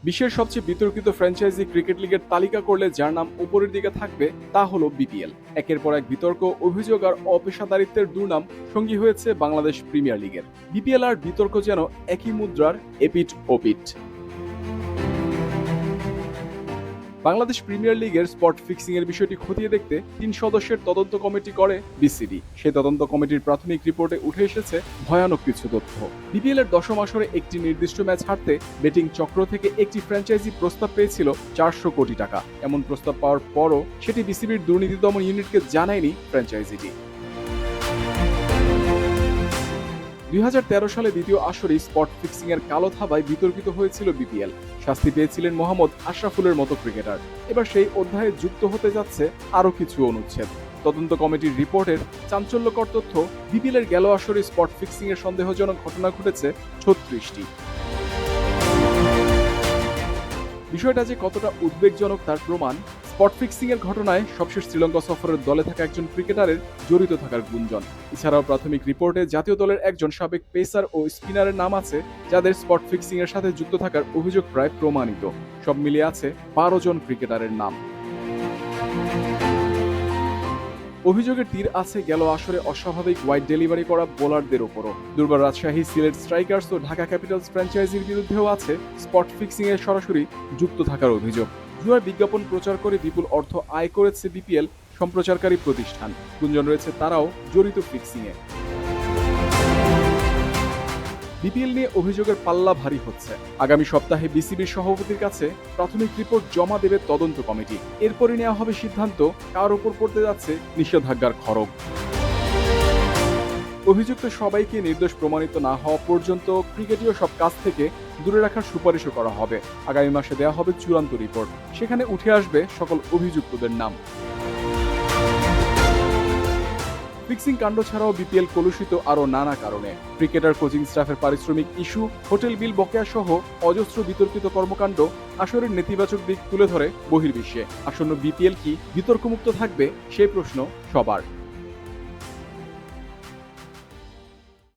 বিশ্বের সবচেয়ে বিতর্কিত ফ্র্যাঞ্চাইজি ক্রিকেট লিগের তালিকা করলে যার নাম উপরের দিকে থাকবে তা হলো বিপিএল। একের পর এক বিতর্ক, অভিযোগ আর অপেশাদারিত্বের দুর্নাম সঙ্গী হয়েছে বাংলাদেশ প্রিমিয়ার লিগের। বিপিএল আর বিতর্ক যেন একই মুদ্রার এপিঠ ওপিঠ। বাংলাদেশ প্রিমিয়ার লিগের স্পট ফিক্সিং এর বিষয়টি খতিয়ে দেখতে ৩ সদস্যের তদন্ত কমিটি করে বিসিবি। সেই তদন্ত কমিটির প্রাথমিক রিপোর্টে উঠে এসেছে ভয়ানক কিছু তথ্য। বিপিএল এর দশম আসরে একটি নির্দিষ্ট ম্যাচ হারতে বেটিং চক্র থেকে একটি ফ্র্যাঞ্চাইজি প্রস্তাব পেয়েছিল ৪০০ কোটি টাকা। এমন প্রস্তাব পাওয়ার পরও সেটি বিসিবির দুর্নীতি দমন ইউনিটকে জানায়নি ফ্র্যাঞ্চাইজিটি। ২০১৩ সালে দ্বিতীয় আসরেই স্পট ফিক্সিং এর কালো থাবায় বিতর্কিত হয়েছিল বিপিএল। শাস্তি পেয়েছিলেন মোহাম্মদ আশরাফুলের মতো ক্রিকেটার। এবার সেই অধ্যায়ে যুক্ত হতে যাচ্ছে আরও কিছু অনুচ্ছেদ। তদন্ত কমিটির রিপোর্টের চাঞ্চল্যকর তথ্য, বিপিএল এর গেল আসরে স্পট ফিক্সিং এর সন্দেহজনক ঘটনা ঘটেছে ৩৬টি। বিষয়টা যে কতটা উদ্বেগজনক তার প্রমাণ স্পট ফিক্সিং এর ঘটনায় সবশেষ শ্রীলঙ্কা সফরের দলে থাকা একজন ক্রিকেটারের জড়িত থাকার গুঞ্জন। এছাড়াও প্রাথমিক রিপোর্টে জাতীয় দলের একজন সাবেক পেসার ও স্পিনারের নাম আছে, যাদের স্পট ফিক্সিং এর সাথে যুক্ত থাকার অভিযোগ প্রায় প্রমাণিত। সব মিলিয়ে আছে ১২ জন ক্রিকেটারের নাম। অভিযোগের তীর আছে গেল আসরে অস্বাভাবিক ওয়াইড ডেলিভারি করা বোলারদের ওপরও। দুর্বার রাজশাহী, সিলেট স্ট্রাইকার্স ও ঢাকা ক্যাপিটালস ফ্র্যাঞ্চাইজির বিরুদ্ধেও আছে স্পট ফিক্সিং এর সরাসরি যুক্ত থাকার অভিযোগ। জুয়ার বিজ্ঞাপন প্রচার করে বিপুল অর্থ আয় করেছে বিপিএল সম্প্রচারকারী প্রতিষ্ঠান। গুঞ্জন রয়েছে তারাও জড়িত ফিক্সিং এ। বিপিএল নিয়ে অভিযোগের পাল্লা ভারী হচ্ছে। আগামী সপ্তাহে বিসিবির সভাপতির কাছে প্রাথমিক রিপোর্ট জমা দেবে তদন্ত কমিটি। এরপরই নেওয়া হবে সিদ্ধান্ত কার ওপর পড়তে যাচ্ছে নিষেধাজ্ঞার খড়গ। অভিযুক্ত সবাইকে নির্দোষ প্রমাণিত না হওয়া পর্যন্ত ক্রিকেটীয় সব কাজ থেকে দূরে রাখার সুপারিশও করা হবে। আগামী মাসে দেওয়া হবে চূড়ান্ত রিপোর্ট, সেখানে উঠে আসবে সকল অভিযুক্তদের নাম। ফিক্সিং কাণ্ড ছাড়াও বিপিএল কলুষিত আরও নানা কারণে। ক্রিকেটার, কোচিং স্টাফের পারিশ্রমিক ইস্যু, হোটেল বিল বকেয়া সহ অজস্র বিতর্কিত কর্মকাণ্ড আসরের নেতিবাচক দিক তুলে ধরে বহির্বিশ্বে। আসন্ন বিপিএল কি বিতর্কমুক্ত থাকবে, সেই প্রশ্ন সবার।